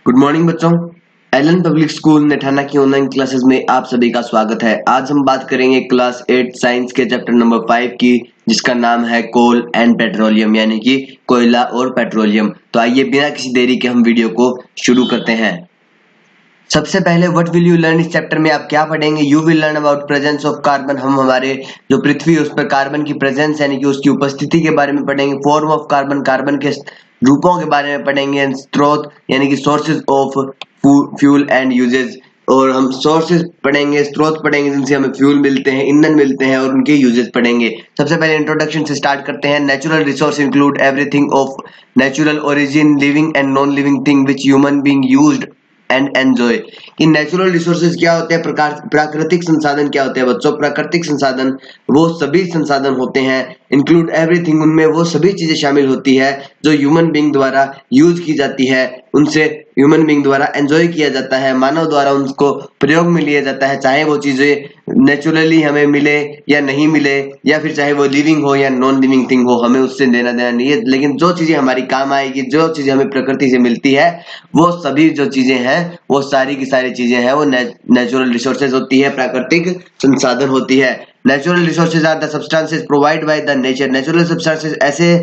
Good morning बच्चों। Elon public school नेठाना की online classes में आप सभी का स्वागत है। आज हम बात करेंगे क्लास 8 साइंस के चैप्टर नंबर 5 की, जिसका नाम है कोल एंड पेट्रोलियम, यानी कि कोयला और पेट्रोलियम। तो आइए बिना किसी देरी के हम वीडियो को शुरू करते हैं। सबसे पहले व्हाट विल यू लर्न, इस चैप्टर में आप क्या पढ़ेंगे? You will learn about presence of carbon. हम हमारे जो पृथ्वी है उस पर कार्बन की प्रेजेंस यानी कि उसकी उपस्थिति के बारे में पढ़ेंगे। फॉर्म ऑफ कार्बन, कार्बन के रूपों के बारे में पढ़ेंगे। स्रोत यानी कि sources of fuel and uses, और हम सोर्सेज पढ़ेंगे, स्रोत पढ़ेंगे जिनसे हमें फ्यूल मिलते हैं, ईंधन मिलते हैं, और उनके यूजेज पढ़ेंगे। सबसे पहले इंट्रोडक्शन से स्टार्ट करते हैं। Natural resource include everything of natural origin, living and non living thing which human being used and enjoy. कि नेचुरल रिसोर्सेज क्या होते हैं, प्राकृतिक संसाधन क्या होते हैं बच्चों? प्राकृतिक संसाधन वो सभी संसाधन होते हैं, इंक्लूड एवरीथिंग, उनमें वो सभी चीजें शामिल होती है जो ह्यूमन बीइंग द्वारा यूज की जाती है, उनसे ह्यूमन बीइंग द्वारा एंजॉय किया जाता है, मानव द्वारा उनको प्रयोग में लिया जाता है, चाहे वो चीजें नेचुरली हमें मिले या नहीं मिले, या फिर चाहे वो लिविंग हो या नॉन लिविंग थिंग हो, हमें उससे लेना देना नहीं है। लेकिन जो चीजें हमारी काम आएगी, जो चीजें हमें प्रकृति से मिलती है, वो सभी जो चीजें हैं वो सारी की सारी चीजें हैं वो नेचुरल रिसोर्सेज होती है, प्राकृतिक संसाधन होती है। Natural resources are the substances provide by the nature. Natural substances ऐसे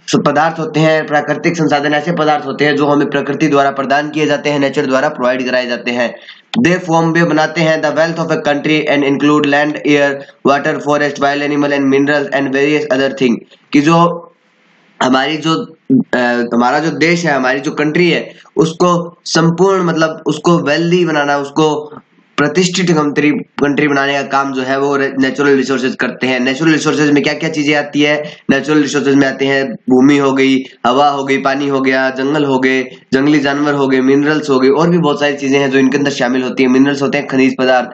पदार्थ होते हैं, प्राकृतिक संसाधन ऐसे पदार्थ होते हैं जो हमें प्रकृति द्वारा प्रदान किए जाते हैं, नेचर द्वारा प्रोवाइड कराए जाते हैं। दे फॉर्म, वे बनाते हैं the wealth of a country and include land, air, water, forest, wild animal and minerals and various other thing. कि जो हमारी जो हमारा जो देश है, हमारी जो कंट्री है, उसको संपूर्ण मतलब उसको वेल्दी बनाना, उसको प्रतिष्ठित कंट्री बनाने का काम जो है वो नेचुरल रिसोर्सेज करते हैं। नेचुरल रिसोर्सेज में क्या क्या चीजें आती है? नेचुरल रिसोर्सेज में आते हैं भूमि हो गई, हवा हो गई, पानी हो गया, जंगल हो गए, जंगली जानवर हो गए, मिनरल्स हो गए, और भी बहुत सारी चीजें हैं जो इनके अंदर शामिल होती है। मिनरल्स होते हैं खनिज पदार्थ।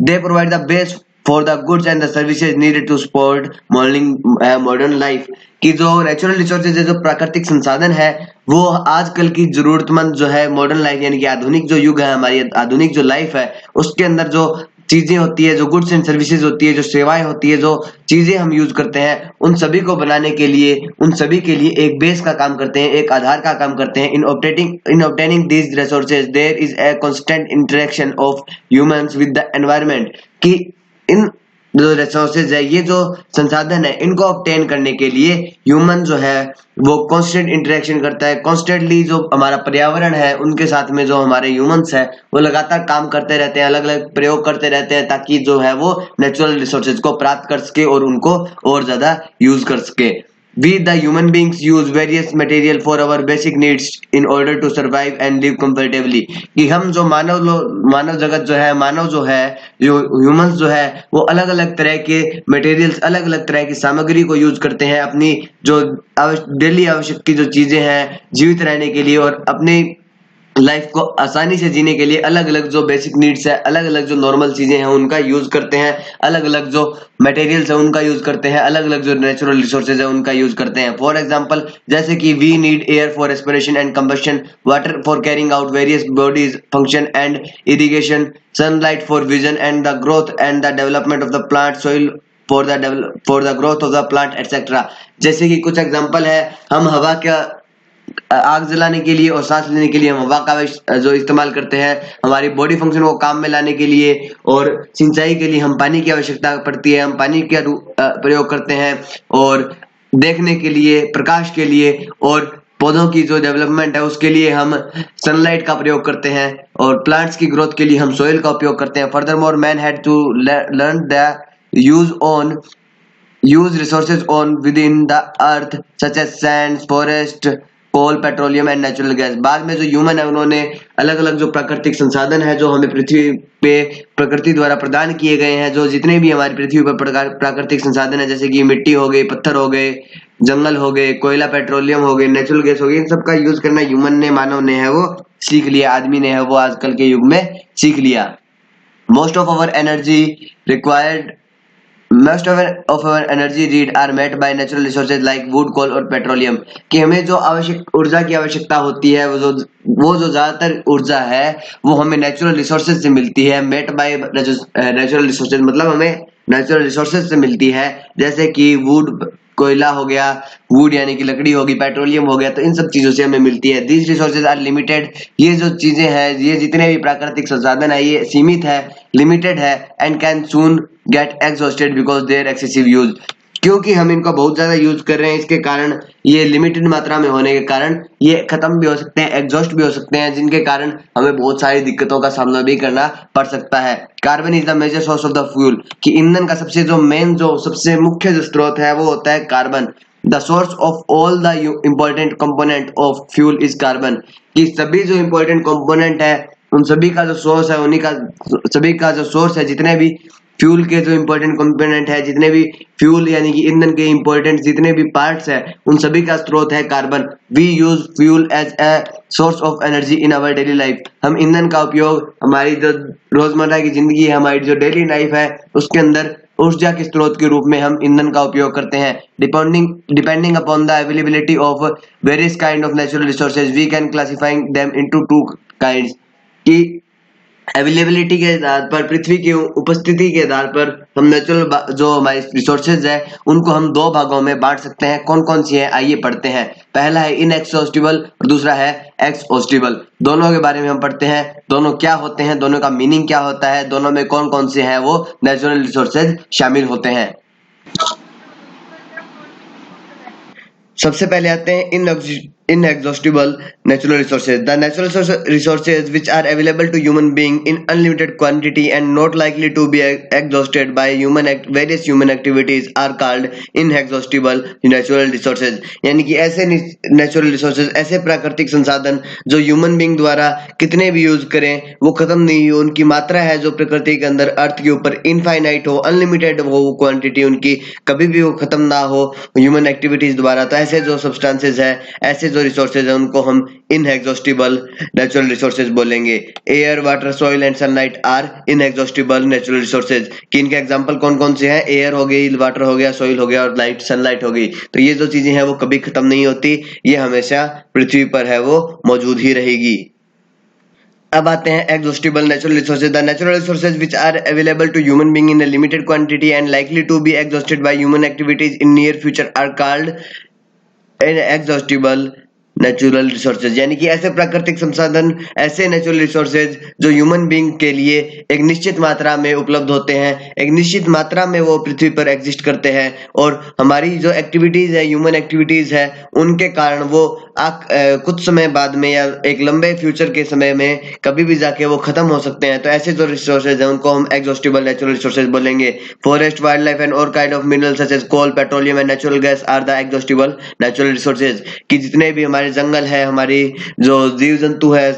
They provide the base for the goods and the services needed to support modern life. कि जो नेचुरल रिसोर्सेज है, जो प्राकृतिक संसाधन है, वो आजकल की जरूरतमंद जो है मॉडर्न लाइफ यानी कि आधुनिक जो युग है, हमारी आधुनिक जो लाइफ है, उसके अंदर जो चीजें होती है, जो गुड्स एंड सर्विसेज होती है, जो सेवाएं होती है, जो चीजें हम यूज करते हैं, उन सभी को बनाने के लिए, उन सभी के लिए एक बेस का काम करते हैं, एक आधार का काम करते हैं। In obtaining these resources there is a constant interaction of humans with the environment. कि इन जो रिसोर्सेज है, ये जो संसाधन है, इनको ऑब्टेन करने के लिए ह्यूमन जो है वो कांस्टेंट इंटरेक्शन करता है। कॉन्स्टेंटली जो हमारा पर्यावरण है उनके साथ में जो हमारे ह्यूमंस है वो लगातार काम करते रहते हैं, अलग अलग प्रयोग करते रहते हैं, ताकि जो है वो नेचुरल रिसोर्सेज को प्राप्त कर सके और उनको और ज्यादा यूज कर सके। We the human beings use various material for our basic needs in order to survive and live comfortably। कि हम जो मानव जगत जो है, मानव जो है, जो ह्यूमंस जो है, वो अलग अलग तरह के मटेरियल्स, अलग अलग तरह की सामग्री को यूज करते हैं अपनी जो डेली आवश्यक की जो चीजें हैं जीवित रहने के लिए, और अपनी लाइफ को आसानी से जीने के लिए अलग अलग जो बेसिक नीड्स है, अलग अलग जो नॉर्मल चीजें हैं उनका यूज करते हैं, अलग अलग जो मटेरियल्स है उनका यूज करते हैं, अलग अलग जो नेचुरल रिसोर्सेज है उनका यूज करते हैं। फॉर एग्जांपल, जैसे कि we need air for respiration and combustion, water for carrying out various bodies function and irrigation, sunlight for vision and the growth and the development of the plant, soil for the growth of the plant etcetera. जैसे कि कुछ example है, हम हवा का आग जलाने के लिए और सांस लेने के लिए हम हवा का जो इस्तेमाल करते हैं, हमारी बॉडी फंक्शन को काम में लाने के लिए, और सिंचाई के लिए हम पानी की आवश्यकता पड़ती है, हम पानी का प्रयोग करते हैं, और देखने के लिए, प्रकाश के लिए, और पौधों की जो डेवलपमेंट है उसके लिए हम सनलाइट का प्रयोग करते हैं, और प्लांट्स की ग्रोथ के लिए हम सोइल का उपयोग करते हैं। Furthermore, man had to learn the use resources on within the earth such as sands, forest, coal, petroleum and natural gas. बाद में जो ह्यूमन है उन्होंने अलग अलग जो प्राकृतिक संसाधन है जो हमें पृथ्वी पे प्रकृति द्वारा प्रदान किए गए हैं, जो जितने भी हमारी पृथ्वी पर प्राकृतिक संसाधन है, जैसे कि मिट्टी हो गई, पत्थर हो गए, जंगल हो गए, कोयला, पेट्रोलियम हो गए, नेचुरल गैस हो गई, इन सब का यूज करना ह्यूमन ने, मानव ने है वो सीख लिया, आदमी ने है वो आजकल के युग में सीख लिया। Most of our energy required Most of our energy need are met by natural resources like wood, coal और पेट्रोलियम। कि हमें जो आवश्यक ऊर्जा की आवश्यकता होती है, वो जो ज्यादातर ऊर्जा है वो हमें नेचुरल रिसोर्सेज से मिलती है। मेट बाय नेचुरल रिसोर्सेज मतलब हमें नेचुरल रिसोर्सेज से मिलती है, जैसे कि वुड, कोयला हो गया, वुड यानी कि लकड़ी होगी, पेट्रोलियम हो गया, तो इन सब चीजों से हमें मिलती है। दीज रिसोर्सेज आर लिमिटेड, ये जो चीजें हैं, ये जितने भी प्राकृतिक संसाधन है, ये सीमित है, लिमिटेड है, and can soon get exhausted because their excessive use, क्योंकि हम इनका बहुत ज्यादा यूज कर रहे हैं, इसके कारण, ये लिमिटेड मात्रा में होने के कारण ये खत्म भी हो सकते हैं, एग्जॉस्ट भी हो सकते हैं, जिनके कारण हमें बहुत सारी दिक्कतों का सामना भी करना पड़ सकता है। Carbon is the major source of the fuel, कि ईंधन का सबसे मुख्य जो स्रोत है वो होता है carbon. The source of all the important component of fuel is carbon, कि सभी जो इम्पोर्टेंट कंपोनेंट है उन सभी का जो सोर्स है, उन्हीं का सभी का जो सोर्स है, जितने भी फ्यूल के जो इम्पोर्टेंट कंपोनेंट है, जितने भी फ्यूल यानी कि ईंधन के इम्पोर्टेंट जितने भी पार्ट्स है, उन सभी का स्रोत है carbon. We use fuel as a source of energy in our daily life, हम ईंधन का उपयोग हमारी जो रोजमर्रा की जिंदगी है, हमारी जो डेली लाइफ है, उसके अंदर ऊर्जा के स्रोत के रूप में हम ईंधन का उपयोग करते हैं। Depending upon the availability of various kind of natural resources we can classifying them into two kinds, की अवेलेबिलिटी के आधार पर, पृथ्वी की उपस्थिति के आधार पर हम नेचुरल जो हमारे रिसोर्सेज है उनको हम दो भागों में बांट सकते हैं। कौन कौन सी है, आइए पढ़ते हैं। पहला है इनएक्सहॉस्टिबल और दूसरा है एक्सहॉस्टिबल। दोनों के बारे में हम पढ़ते हैं, दोनों क्या होते हैं, दोनों का मीनिंग क्या होता है, दोनों में कौन कौन से हैं वो नेचुरल रिसोर्सेज शामिल होते हैं। सबसे पहले आते हैं inexhaustible natural resources. The natural resources which are available to human being in unlimited quantity and not likely to be exhausted by various human activities are called inexhaustible natural resources. यानी कि ऐसे natural resources, ऐसे प्राकृतिक संसाधन जो human being द्वारा कितने भी यूज करें वो खत्म नहीं हो, उनकी मात्रा है जो प्रकृति के अंदर अर्थ के ऊपर इनफाइनाइट हो, अनलिमिटेड हो, वो क्वांटिटी उनकी कभी भी वो खत्म ना हो ह्यूमन एक्टिविटीज द्वारा। तो ऐसे जो सब्सटेंसेज है, ऐसे जो रिसोर्सेज है, उनको हम इनएग्जॉस्टिबल नेचुरल रिसोर्सेज बोलेंगे। Air, water, soil and sunlight are inexhaustible natural resources, कि इनके एग्जांपल कौन कौन से हैं? एयर हो गई, वाटर हो गया, सॉइल हो गया और लाइट, सनलाइट हो गई। तो ये जो चीजें हैं वो कभी खत्म नहीं होती, ये हमेशा पृथ्वी पर है वो मौजूद ही रहेगी। अब आते हैं exhaustible natural resources. The natural resources which are available to human being in a limited quantity and likely to be exhausted by human activities in near future are called inexhaustible natural resources, यानी कि ऐसे प्राकृतिक संसाधन, ऐसे natural resources जो human being के लिए एक निश्चित मात्रा में उपलब्ध होते हैं, एक निश्चित मात्रा में वो पृथ्वी पर एग्जिस्ट करते हैं, और हमारी जो एक्टिविटीज है, ह्यूमन एक्टिविटीज है, उनके कारण वो कुछ समय बाद में या एक लंबे फ्यूचर के समय में कभी भी जाके वो खत्म हो सकते हैं। तो ऐसे जो रिसोर्सेज हैं उनको हम एग्जॉस्टिबल नेचुरल रिसोर्सेज बोलेंगे। फॉरेस्ट, वाइल्ड लाइफ एंड और kind of mineral such as coal, petroleum and natural gas are the exhaustible natural resources, कि जितने भी हमारे जंगल है, हमारी जो जीव जंतु है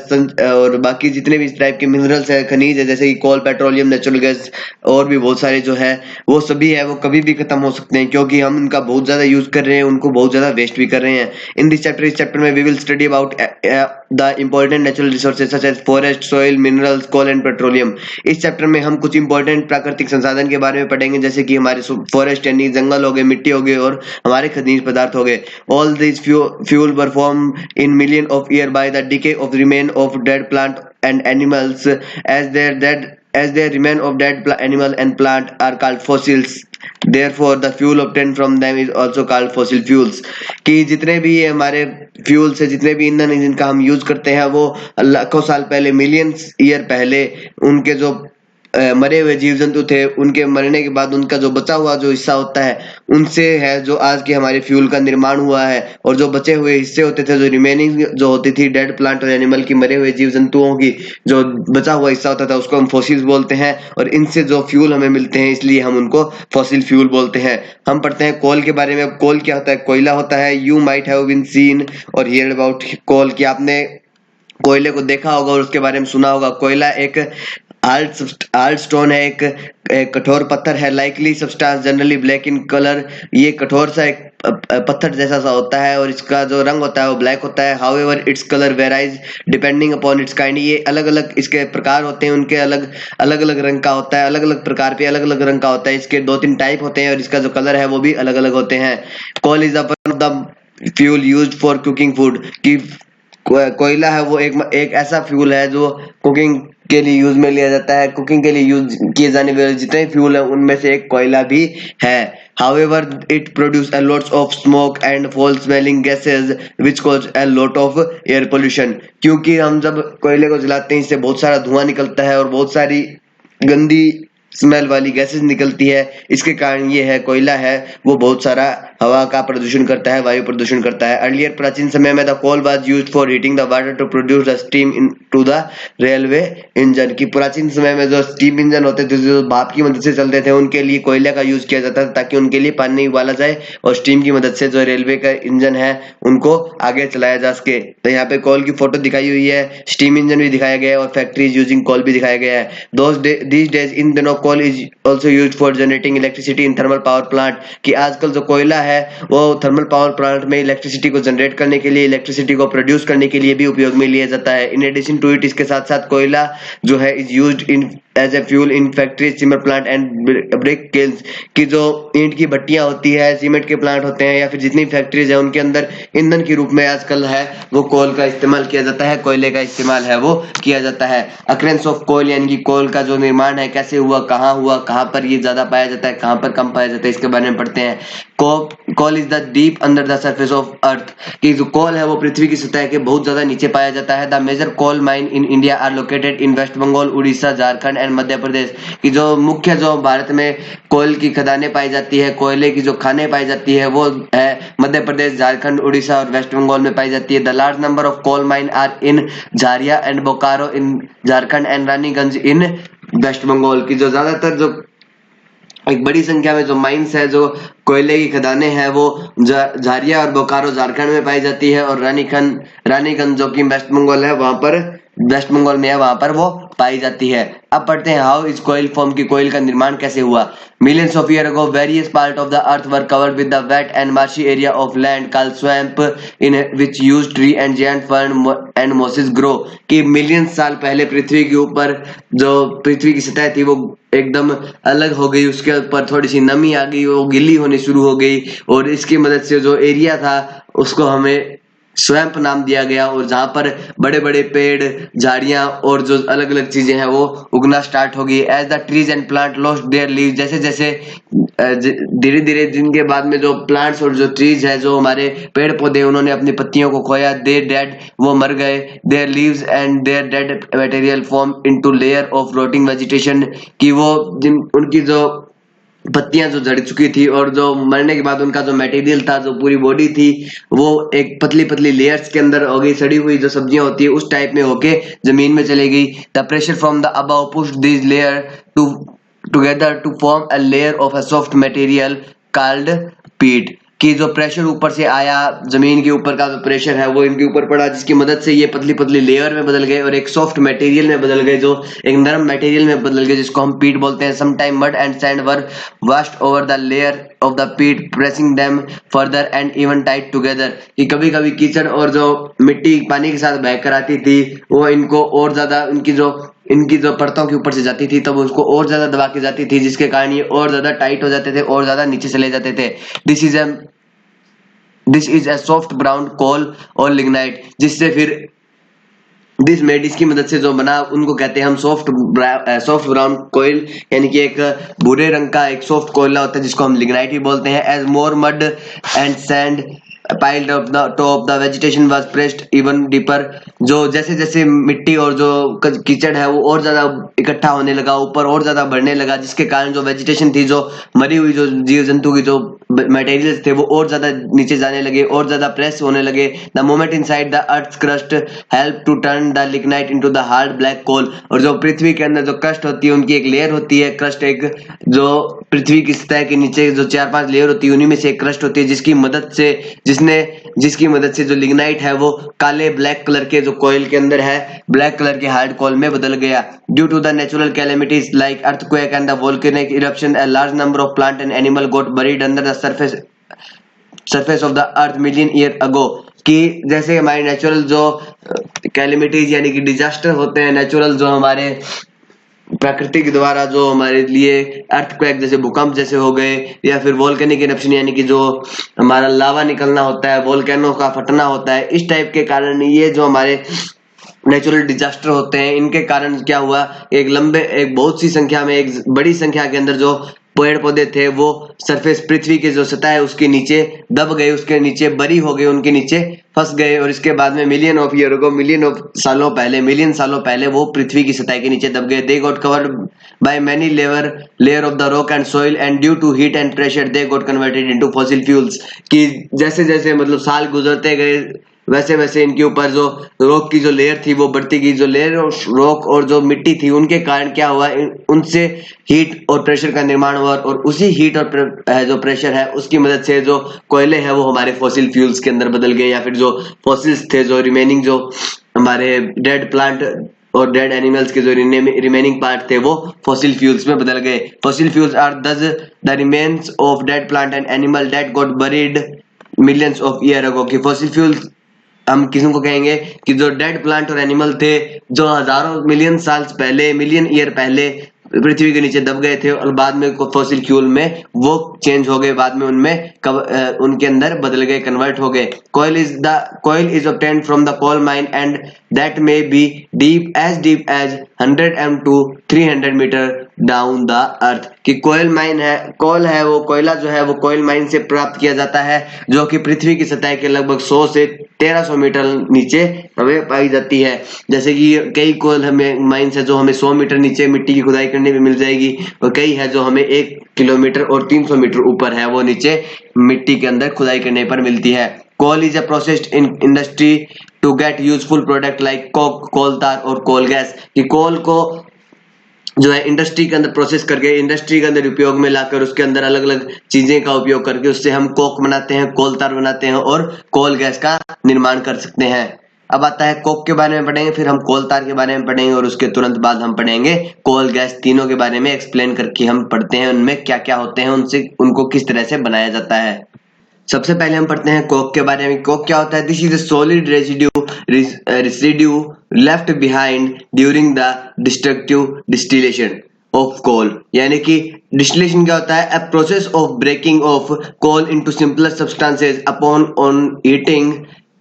और बाकी जितने भी इस टाइप के मिनरल्स है, खनिज है, जैसे कि कोल, पेट्रोलियम, नेचुरल गैस और भी बहुत सारे जो है वो सभी है वो कभी भी खत्म हो सकते हैं, क्योंकि हम इनका बहुत ज्यादा यूज कर रहे हैं, उनको बहुत ज्यादा वेस्ट भी कर रहे हैं। इन दिस चैप्टर, इस चैप्टर में we will study about the important natural resources such as forest, soil, minerals, coal and petroleum. इस चैप्टर में हम कुछ इंपॉर्टेंट प्राकृतिक संसाधन के बारे में पढ़ेंगे, जैसे कि हमारे फॉरेस्ट यानी जंगल हो गए, मिट्टी हो गई और हमारे खनिज पदार्थ हो गए। All this fuel were form in million of year by the decay of the remain of dead plant and animals, as their remain of dead animal and plant are called fossils, therefore the fuel obtained from them is also called fossil fuels। कि जितने भी हमारे fuels है, जितने भी ईंधन जिनका हम यूज करते हैं, वो लाखों साल पहले, मिलियंस ईयर पहले उनके जो मरे हुए जीव जंतु थे, उनके मरने के बाद उनका जो बचा हुआ जो हिस्सा होता है, उनसे है जो आज के हमारे फ्यूल का निर्माण हुआ है। और जो बचे हुए हिस्से होते थे, जो रिमेनिंग जो होती थी डेड प्लांट और एनिमल की, मरे हुए जीव जंतुओं की जो बचा हुआ हिस्सा होता था, उसको हम फॉसिल्स बोलते हैं। और इनसे जो फ्यूल हमें मिलते हैं, इसलिए हम उनको फॉसिल फ्यूल बोलते हैं। हम पढ़ते हैं कोल के बारे में। अब कोल क्या होता है? कोयला होता है। You might have been seen or heard about coal, कि आपने कोयले को देखा होगा और उसके बारे में सुना होगा। कोयला एक हार्ड स्टोन है, एक कठोर पत्थर है। Likely substance generally black in colour, ये कठोर सा एक पत्थर जैसा सा होता है और इसका जो रंग होता है वो ब्लैक होता है। However its colour varies depending upon its kind, ये अलग अलग इसके प्रकार होते हैं, उनके अलग अलग रंग का होता है, अलग अलग प्रकार पे अलग अलग रंग का होता है। इसके 2-3 टाइप होते हैं और इसका जो कलर है वो भी अलग अलग होते हैं। Coal is one of the fuel used for cooking food, कि कोयला है वो एक ऐसा फ्यूल है जो कुकिंग के लिए यूज में लिया जाता है, कुकिंग के लिए यूज किए जाने वाले जितने फ्यूल है उनमें से एक कोयला भी है। However, it produces a lot of smoke and foul-smelling gases which cause a lot of air pollution। क्योंकि हम जब कोयले को जलाते हैं इससे बहुत सारा धुआं निकलता है और बहुत सारी गंदी स्मेल वाली गैसेस निकलती है। इसके कारण ये है कोयला है वो बहुत सारा हवा का प्रदूषण करता है, वायु प्रदूषण करता है। अर्लियर प्राचीन समय में the coal was used for heating the water to produce the steam into the railway engine. की प्राचीन समय में जो स्टीम इंजन होते थे जो भाप की मदद से चलते थे उनके लिए कोयले का यूज किया जाता था ताकि उनके लिए पानी उबाला जाए और स्टीम की मदद से जो रेलवे का इंजन है उनको आगे चलाया जा सके। तो यहाँ पे कोल की फोटो दिखाई हुई है, स्टीम इंजन भी दिखाया गया है और फैक्ट्रीज यूजिंग कोल भी दिखाया गया है। these days इन दिनों coal is also used for generating electricity in thermal power plant। कि आजकल जो कोयला है वो थर्मल पावर प्लांट में इलेक्ट्रिसिटी को जनरेट करने के लिए, इलेक्ट्रिसिटी को प्रोड्यूस करने के लिए भी उपयोग में लिया जाता है। इन एडिशन टू इट, इसके साथ साथ कोयला जो है is used in as a fuel in factory, cement plant and brick kilns. की जो ईंट की भट्टियां होती है, सीमेंट के प्लांट होते हैं या फिर जितनी फैक्ट्रीज है उनके अंदर ईंधन के रूप में आजकल है वो कोल का इस्तेमाल किया जाता है, कोयले का इस्तेमाल है वो किया जाता है। अक्रेंस ऑफ कोल यानी कि कोल का जो निर्माण है कैसे हुआ, कहाँ पर ये ज्यादा पाया जाता है, कहाँ पर कम पाया जाता है, इसके बारे में पढ़ते हैं। Coal is the deep under the surface of earth. कि जो कोल है वो पृथ्वी की सतह के बहुत ज्यादा नीचे पाया जाता है। The major coal mine in India are located in West Bengal, Orissa, Jharkhand and Madhya Pradesh. की जो मुख्य जो भारत में कोयल की खदानें पाई जाती है, कोयले की जो खानें पाई जाती है वो है मध्य प्रदेश, झारखंड, उड़ीसा और वेस्ट बंगाल में पाई जाती है। The large number of coal mine are in Jharia and Bokaro in Jharkhand and Raniganj in West Bengal. की जो ज्यादातर जो एक बड़ी संख्या में जो माइंस है, जो कोयले की खदानें हैं वो झारिया और बोकारो झारखंड में पाई जाती है और रानीगंज जो कि वेस्ट बंगाल है वहां पर, वेस्ट बंगाल में है वहां पर वो पाई जाती है। अब पढ़ते हैं हाउ इज कोयल फॉर्म, की कोयल का निर्माण कैसे हुआ। Millions of year ago various part of the earth were covered with the wet and marshy area of land called swamp in which used tree and giant fern and mosses grow. कि million साल पहले पृथ्वी के ऊपर जो पृथ्वी की सतह थी वो एकदम अलग हो गई, उसके ऊपर थोड़ी सी नमी आ गई, वो गिल्ली होनी शुरू हो गई और इसकी मदद से जो एरिया था उसको हमें स्वैम्प नाम दिया गया और जहां पर बड़े बड़े पेड़, झाड़ियां और जो अलग अलग चीजें हैं वो उगना स्टार्ट हो गई। As the trees and plant lost their leaves, जैसे जैसे धीरे धीरे जिनके बाद में जो प्लांट्स और जो ट्रीज है, जो हमारे पेड़ पौधे, उन्होंने अपनी पत्तियों को खोया, दे डेड, वो मर गए। Their leaves and their dead material form into layer of rotting vegetation. कि वो उनकी जो पत्तियां जो झड़ चुकी थी और जो मरने के बाद उनका जो मटेरियल था, जो पूरी बॉडी थी, वो एक पतली पतली लेयर्स के अंदर हो गई, सड़ी हुई जो सब्जियां होती है उस टाइप में होके जमीन में चली गई। The pressure from the above pushed this layer together to form a layer of a soft material called peat. कि जो प्रेशर ऊपर से आया, जमीन के ऊपर का जो प्रेशर है वो इनके ऊपर पड़ा, जिसकी मदद से ये पतली पतली लेयर में बदल गए और एक सॉफ्ट मटेरियल में बदल गए, जो एक नरम मटेरियल में बदल गए, जिसको हम पीट बोलते हैं। Some time mud and sand were washed over the layer of the peat pressing them further and even tight together. कि कभी कभी कीचड़ और जो मिट्टी पानी के साथ बहकर आती थी वो इनको और ज्यादा इनकी जो परतों के ऊपर से जाती थी तब उसको और ज्यादा दबा के जाती थी, जिसके कारण ये और ज्यादा टाइट हो जाते थे और ज्यादा नीचे चले जाते थे। This is a soft brown coal और लिग्नाइट, जिससे फिर दिस मेड, इसकी मदद से जो बना उनको कहते हैं हम सॉफ्ट ब्राउन कोयल, यानी कि एक भूरे रंग का एक सॉफ्ट कोयला होता है जिसको हम लिग्नाइट भी बोलते हैं। As more mud and sand piled up the top the vegetation was pressed even deeper। जो जैसे जैसे मिट्टी और जो कीचड़ है वो और ज्यादा इकट्ठा होने लगा, ऊपर और ज्यादा बढ़ने लगा, जिसके कारण जो वेजिटेशन थी, जो मरी हुई जो जीव जंतु की जो मटेरियल्स थे वो और ज्यादा नीचे जाने लगे और ज्यादा प्रेस होने लगे। The moment inside the earth crust help to turn the lignite into the hard black coal. और जो पृथ्वी के अंदर जो क्रस्ट होती है, उनकी एक लेयर होती है, क्रस्ट एक जो पृथ्वी की सतह के नीचे जो 4-5 लेयर होती है उन्हीं में से एक क्रस्ट होती है, जिसकी मदद से जो लिग्नाइट है वो काले ब्लैक कलर के जो कोयल के अंदर है ब्लैक कलर के हार्ड कोल में बदल गया। Due to the natural calamities like earthquake and the volcanic eruption a large number of plant and animal got buried under the surface of the earth million year ago. कि जैसे हमारे natural जो calamities यानी कि disaster होते हैं, natural जो हमारे प्रकृति के द्वारा जो हमारे लिए अर्थक्वेक जैसे भूकंप जैसे हो गए, या फिर वोल्केनिक इरप्शन यानी कि जो हमारा लावा निकलना होता है, वोल्केनो का फटना होता है, इस टाइप के कारण ये जो हमारे नेचुरल डिजास्टर होते हैं, इनके कारण क्या हुआ, एक बहुत सी संख्या में, एक बड़ी संख्या के अंदर जो पेड़ पौधे थे वो सरफेस, पृथ्वी के जो सतह है उसके नीचे दब गए, उसके नीचे बरी हो गए, उनके नीचे फंस गए। और इसके बाद में मिलियन सालों पहले वो पृथ्वी की सतह के नीचे दब गए। They got covered by many layer of the rock and soil and due to heat and pressure they got converted into fossil fuels. कि जैसे जैसे मतलब साल गुजरते गए वैसे वैसे इनके ऊपर जो रॉक की जो लेयर थी वो बढ़ती गई। जो लेयर और रॉक और जो मिट्टी थी उनके कारण क्या हुआ, उनसे हीट और प्रेशर का निर्माण हुआ, और उसी हीट और जो प्रेशर है उसकी मदद से जो कोयले हैं वो हमारे फॉसिल फ्यूल्स के अंदर बदल गए, या फिर जो फॉसिल्स थे, जो रिमेनिंग जो हमारे डेड प्लांट और डेड एनिमल्स के जो रिमेनिंग पार्ट थे वो फॉसिल फ्यूल्स में बदल गए। फॉसिल फ्यूल्स आर दस the remains of dead plant and animal that got buried millions of year ago. कि फॉसिल फ्यूल्स हम किसी को कहेंगे कि जो डेड प्लांट और एनिमल थे, जो हजारों मिलियन ईयर पहले पृथ्वी के नीचे दब गए थे, और बाद में फॉसिल फ्यूल में वो चेंज हो गए, बाद में उनमें उनके अंदर बदल गए, कन्वर्ट हो गए। Coal is obtained from the coal mine and that may be deep as 100 m to 300 metre down the earth. कि कोल है वो कोयला जो है वो कोयल माइन से प्राप्त किया जाता है, जो कि पृथ्वी की सतह के लगभग 100 से 1300 मीटर नीचे हमें पाई जाती है। जैसे कि कई कोयल हमें माइंस है जो हमें 100 मीटर नीचे मिट्टी की खुदाई करने में मिल जाएगी, और कई है जो हमें 1 किलोमीटर और 300 मीटर ऊपर है, वो नीचे मिट्टी के अंदर खुदाई करने पर मिलती है। Coal is a processed in industry to get useful product like coke, coal tar और कोल गैस। कि कोल को जो है इंडस्ट्री के अंदर प्रोसेस करके, इंडस्ट्री के अंदर उपयोग में लाकर, उसके अंदर अलग अलग चीजें का उपयोग करके उससे हम कोक बनाते हैं, कोल तार बनाते हैं और कोल गैस का निर्माण कर सकते हैं। अब आता है कोक के बारे में पढ़ेंगे, फिर हम कोल तार के बारे में पढ़ेंगे, और उसके तुरंत बाद हम पढ़ेंगे कोल गैस। तीनों के बारे में एक्सप्लेन करके हम पढ़ते हैं उनमें क्या क्या होते हैं, उनको किस तरह से बनाया जाता है। सबसे पहले हम पढ़ते हैं कोक के बारे में। कोक क्या होता है? This is a solid residue left behind during the destructive distillation of coal. यानी कि डिस्टिलेशन क्या होता है? A process of breaking of coal into simpler substances upon on heating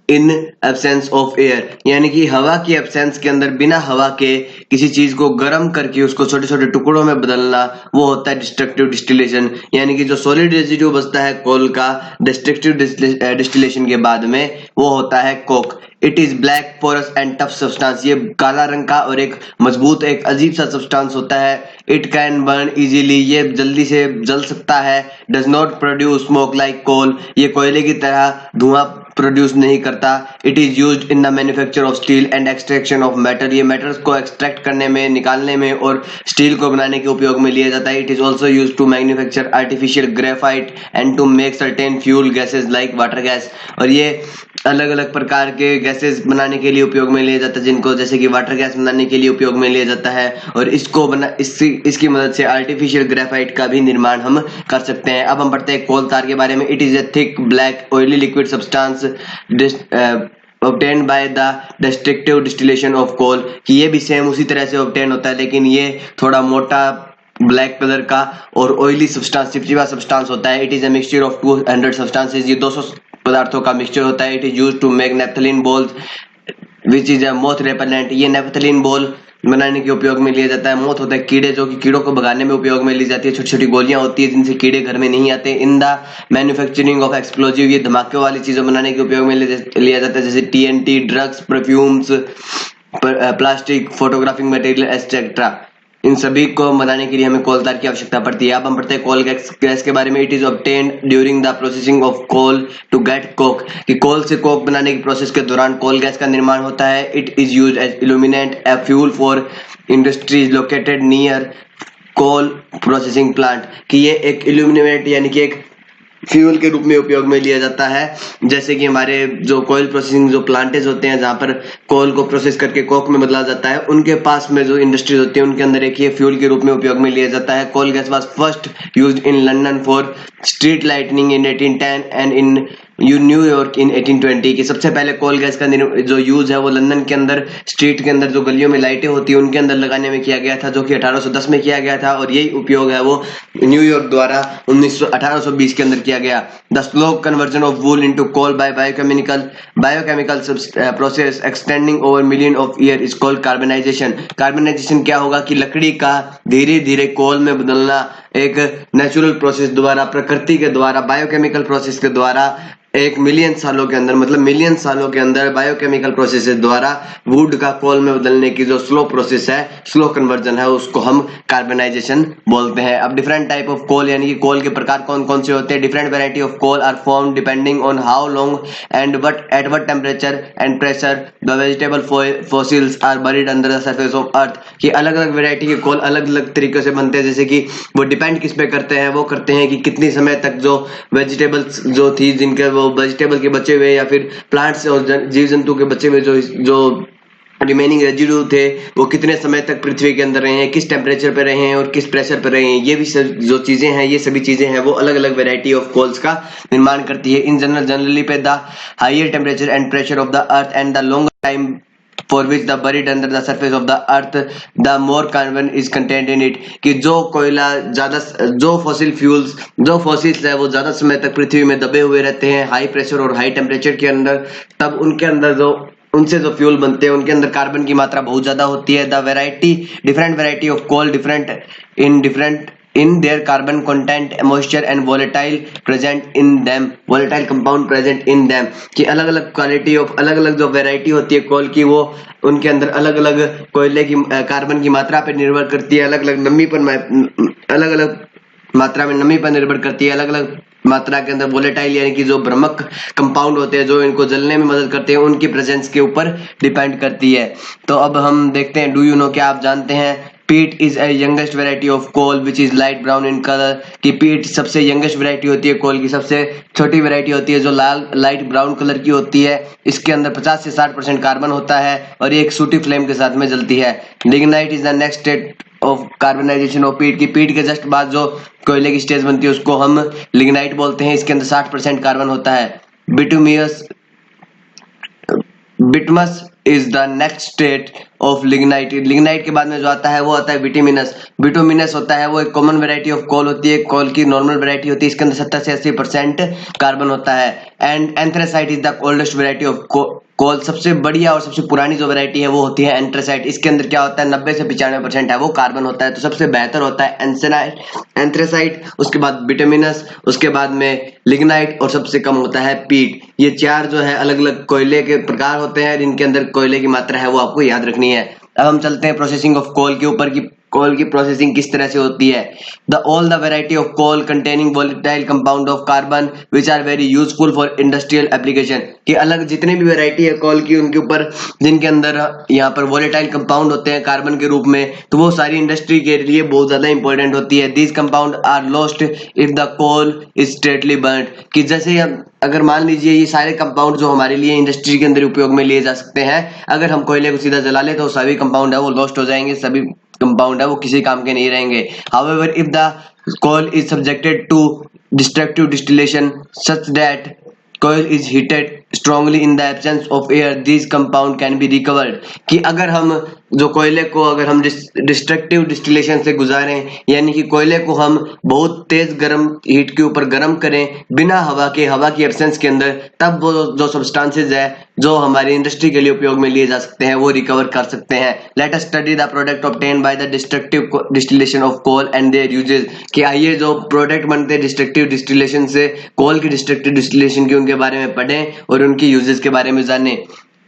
in absence of air. यानी कि हवा की एब्सेंस के अंदर बिना हवा के किसी चीज को गर्म करके उसको छोटे छोटे टुकड़ों में बदलना, वो होता है डिस्ट्रक्टिव डिस्टिलेशन। यानी कि जो सॉलिड रेजिड्यू बचता है कोल का डिस्ट्रक्टिव डिस्टिलेशन के बाद में, वो होता है coke. It is black porous and tough substance. ये काला रंग का और एक मजबूत, एक अजीब सा सब्सटेंस होता है। इट कैन बर्न इजीली, ये जल्दी से जल सकता है। Does not produce smoke like coal, ये कोयले की तरह धुआं प्रोड्यूस नहीं करता। It is used in the manufacture of steel and extraction of metal. ये मेटल्स को एक्सट्रैक्ट करने में, निकालने में और स्टील को बनाने के उपयोग में लिया जाता है। It is also used to manufacture artificial graphite and to make certain fuel gases like water gas. और ये अलग अलग प्रकार के गैसेस बनाने के लिए उपयोग में लिया जाता है, जिनको जैसे कि वाटर गैस बनाने के लिए उपयोग में लिया जाता है। और इसकी मदद से आर्टिफिशियल ग्रेफाइट का भी निर्माण हम कर सकते हैं। अब हम पढ़ते हैं कोल तार के बारे में। It is A thick black oily liquid substance obtained by the destructive distillation of coal। कि ये भी सेम उसी तरह से obtain होता है, लेकिन ये थोड़ा मोटा ब्लैक कलर का और ऑयली सब्सटेंस, चिपचिपा सब्सटेंस होता है। It is a mixture of 200 substances. ये 200 पदार्थों का मिक्सचर होता है। It is used to make naphthalene balls which is a moth repellent. ये नेफ्थलीन बॉल बनाने के उपयोग में लिया जाता है। मोथ होता है कीड़े, जो कि कीड़ों को भगाने में उपयोग में ली जाती है। छोटी छोटी गोलियां होती है जिनसे कीड़े घर में नहीं आते। In the manufacturing of explosive, ये धमाके वाली चीजों बनाने के उपयोग में लिया जाता है, जैसे TNT, drugs, perfumes, plastic, photographic material etcetera. इन सभी को बनाने के लिए हमें कोल तार की आवश्यकता पड़ती है। अब हम पढ़ते हैं कोल गैस के बारे में। It is obtained during the processing of coal to get coke. कि कोल से कोक बनाने की प्रोसेस के दौरान कोल गैस का निर्माण होता है। It is used as illuminant, a fuel for industries located near coal processing plant. कि ये एक इल्यूमिनेट यानी कि एक फ्यूल के रूप में उपयोग में लिया जाता है। जैसे कि हमारे जो कोयल प्रोसेसिंग जो प्लांटेज होते हैं, जहां पर कोल को प्रोसेस करके कोक में बदला जाता है, उनके पास में जो इंडस्ट्रीज होती है उनके अंदर एक ये फ्यूल के रूप में उपयोग में लिया जाता है। Coal gas was first used in London for street lightning in 1810 and in New York in 1820 की सबसे पहले कोल गैस का जो यूज है वो लंदन के अंदर स्ट्रीट के अंदर जो गलियों में लाइटें होती है उनके अंदर लगाने में किया गया था, जो कि 1810 में किया गया था, और यही उपयोग है वो न्यूयॉर्क द्वारा 1820 के अंदर किया गया। The slow conversion of wood into coal by biochemical process extending over million of year is called carbonization. Carbonization क्या होगा कि लकड़ी का धीरे धीरे कोल में बदलना एक नेचुरल प्रोसेस द्वारा, प्रकृति के द्वारा, बायोकेमिकल प्रोसेस के द्वारा एक मिलियन सालों के अंदर, मतलब मिलियन सालों के अंदर बायोकेमिकल प्रोसेस द्वारा वुड का कोल में बदलने की जो स्लो प्रोसेस है, स्लो कन्वर्जन है, उसको हम कार्बनाइजेशन बोलते हैं। अब डिफरेंट टाइप ऑफ कोल यानी कि कोल के प्रकार कौन कौन से होते हैं। Different variety of coal are form depending on how long and at what temperature and pressure the vegetable fossils are buried under the surface of earth. कि अलग अलग वैरायटी के कोल अलग अलग तरीके से बनते हैं, जैसे कि वो डिपेंड किस पे करते हैं, वो करते हैं कि कितने समय तक जो वेजिटेबल्स जो थी जिनके वो वेजिटेबल के बचे हुए या फिर प्लांट्स और जीव जंतु के बचे हुए जो रिमेनिंग रेजिड्यू थे वो कितने समय तक पृथ्वी के अंदर रहे हैं, किस टेम्परेचर पे रहे हैं और किस प्रेशर पे रहे हैं, ये भी जो चीजें हैं, ये सभी चीजें हैं वो अलग अलग वैरायटी ऑफ कोल्स का निर्माण करती है। इन जनरली पे the higher temperature and pressure of the earth and the longer time for which the buried under the surface of the earth the more carbon is contained in it। कि जो कोयला ज्यादा, जो fossils है वो ज्यादा समय तक पृथ्वी में दबे हुए रहते हैं हाई प्रेशर और हाई टेम्परेचर के अंदर, तब उनके अंदर जो उनसे जो फ्यूल बनते हैं उनके अंदर कार्बन की मात्रा बहुत ज्यादा होती है। The different variety of coal different in their carbon content, moisture and volatile compound present in them। कि अलग अलग क्वालिटी ऑफ अलग अलग जो वैरायटी होती है कोल की वो उनके अंदर अलग अलग कोयले की कार्बन की मात्रा पर निर्भर करती है, अलग अलग मात्रा में नमी पर निर्भर करती है, अलग अलग मात्रा के अंदर वोलेटाइल यानी कि जो भ्रमक कंपाउंड होते हैं जो इनको जलने में मदद करते हैं उनकी प्रेजेंस के ऊपर डिपेंड करती है। तो अब हम देखते हैं, डू यू नो, क्या आप जानते हैं peat is a youngest variety of coal which is light brown in colour. कि पीट सबसे यंगेस्ट वैरायटी होती है कोल की, सबसे छोटी वैरायटी होती है जो लाइट ब्राउन कलर की होती है। इसके अंदर 50 से 60% कार्बन होता है और ये एक सूटी फ्लेम के साथ में जलती है। Lignite is the next state of carbonization of peat. की पीट के जस्ट बाद जो कोयले की स्टेज बनती है उसको हम लिग्नाइट बोलते हैं। इसके अंदर 60% कार्बन होता है। Bituminous is the next state of lignite. Lignite के बाद में जो आता है वो आता है बिटुमिनस। बिटुमिनस होता है वो एक कॉमन वैरायटी ऑफ कोल होती है, कोल की नॉर्मल वैरायटी होती है। इसके अंदर 70 से 80% कार्बन होता है। And anthracite is the oldest variety of coal. सबसे बढ़िया और सबसे पुरानी जो वैरायटी है वो होती है एंथ्रेसाइट। इसके अंदर क्या होता है 90 से 95% है वो कार्बन होता है। तो सबसे बेहतर होता है एंथ्रेसाइट, उसके बाद बिटुमिनस, उसके बाद में लिग्नाइट और सबसे कम होता है पीट। ये चार जो है अलग अलग कोयले के प्रकार होते हैं जिनके अंदर कोयले की मात्रा है वो आपको याद रखनी है। अब हम चलते हैं प्रोसेसिंग ऑफ कोल के ऊपर की कोल की प्रोसेसिंग किस तरह से होती है। All the variety of coal containing volatile compound of carbon which are very useful for industrial application. कि अलग जितने भी वैरायटी है कोल की उनके ऊपर जिनके अंदर यहाँ पर वोलेटाइल कंपाउंड होते हैं कार्बन के रूप में, तो वो सारी इंडस्ट्री के लिए बहुत ज्यादा इंपॉर्टेंट होती है। These compound are lost if the coal is straightly burned. कि जैसे अगर मान लीजिए ये सारे कंपाउंड जो हमारे लिए इंडस्ट्री के अंदर उपयोग में लिए जा सकते हैं, अगर हम कोयले को सीधा जला ले तो सभी कंपाउंड है वो लॉस्ट हो जाएंगे, सभी कंपाउंड है वो किसी काम के नहीं रहेंगे। However, if the coal is subjected to destructive distillation such that coal is heated strongly in the absence of air, these compound can be recovered। कि अगर हम जो कोयले को अगर हम डिस्ट्रक्टिव डिस्टिलेशन से गुजारें यानी कि कोयले को हम बहुत तेज गर्म हीट के ऊपर गर्म करें बिना हवा की एब्सेंस के अंदर, तब वो जो सब्सटेंसेस है जो हमारी इंडस्ट्री के लिए उपयोग में लिए जा सकते हैं वो रिकवर कर सकते हैं। Let us study the product obtained by the destructive distillation of coal and their uses. कि आइए जो प्रोडक्ट बनते हैं डिस्ट्रक्टिव डिस्टिलेशन से, कोल की डिस्ट्रक्टिव डिस्टिलेशन के उनके बारे में पढ़ें और उनकी यूजेस के बारे में जानें।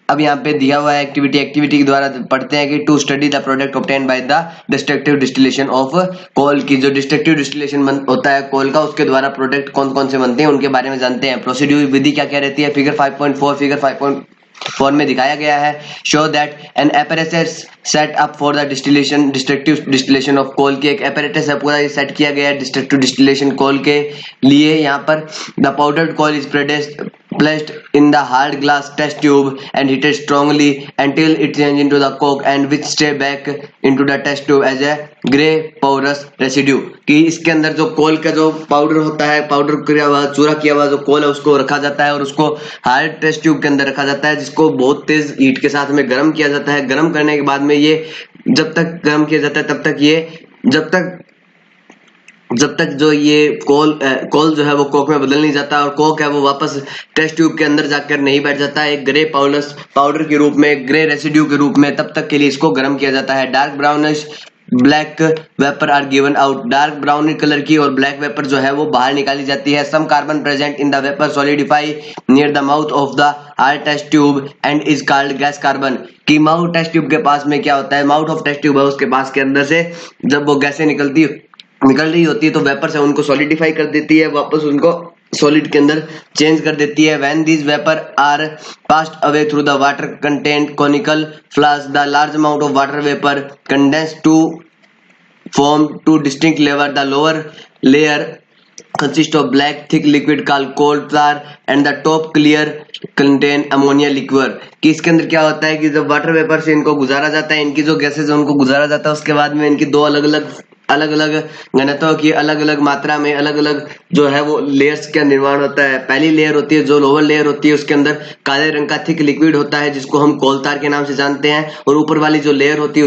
अब यहाँ पे दिया हुआ है एक्टिविटी के द्वारा पढ़ते हैं कि to study the product obtained by the destructive distillation of coal. की जो डिस्ट्रक्टिव डिस्टिलेशन होता है कोल का उसके द्वारा प्रोडक्ट कौन कौन से बनते हैं उनके बारे में जानते हैं। प्रोसीड्यूर विधि क्या क्या रहती है फिगर 5.4 में दिखाया गया है। Show that an apparatus set up for the destructive distillation of coal. की एक एपरेटस है पूरा सेट किया गया है डिस्ट्रक्टिव डिस्टिलेशन कोल के लिए। यहाँ पर the powdered coal is placed in the hard glass test tube and heated strongly until it changed into the coke and which stay back into the test tube as a grey porous residue। कि इसके अंदर जो कोल का जो powder होता है, powder किया हुआ चूरा किया हुआ जो कोल है उसको रखा जाता है और उसको हार्ड टेस्ट ट्यूब के अंदर रखा जाता है, जिसको बहुत तेज हीट के साथ में गर्म किया जाता है। गर्म करने के बाद में ये जब तक गर्म किया जाता है तब तक ये जब तक जो ये कोल जो है वो कोक में बदल नहीं जाता और कोक है वो वापस टेस्ट ट्यूब के अंदर जाकर नहीं बैठ जाता है एक ग्रे पाउडर के रूप में, ग्रे रेसिड्यू के रूप में, तब तक के लिए इसको गर्म किया जाता है। Dark brownish black vapour are given out. Dark brown colour की और ब्लैक वेपर जो है वो बाहर निकाली जाती है। Some carbon present in the vapour solidify near the mouth of the hard test tube and is called gas carbon. कि माउथ टेस्ट ट्यूब के पास में क्या होता है, माउथ ऑफ टेस्ट ट्यूब है उसके पास के अंदर से जब वो गैसें निकल रही होती है तो वेपर से उनको सॉलिडिफाई कर देती है, वापस उनको सॉलिड के अंदर चेंज कर देती है। When these vapour are passed away through the water content conical flask the large amount of water vapour condense to form two distinct layer. The lower layer consist of black thick liquid called coal tar and the top clear contain ammonia liquor। कि इसके अंदर क्या होता है कि जब water vapour से इनको गुजारा जाता है, इनकी जो गैसेज है उनको गुजारा जाता है, उसके बाद में इनकी दो अलग अलग घनत्व की अलग अलग मात्रा में अलग अलग जो है वो लेयर्स का निर्माण होता है। पहली लेयर होती है जो लोअर लेयर होती है उसके अंदर काले रंग का थिक लिक्विड होता है जिसको हम कोलतार के नाम से जानते हैं, और ऊपर वाली जो लेयर होती है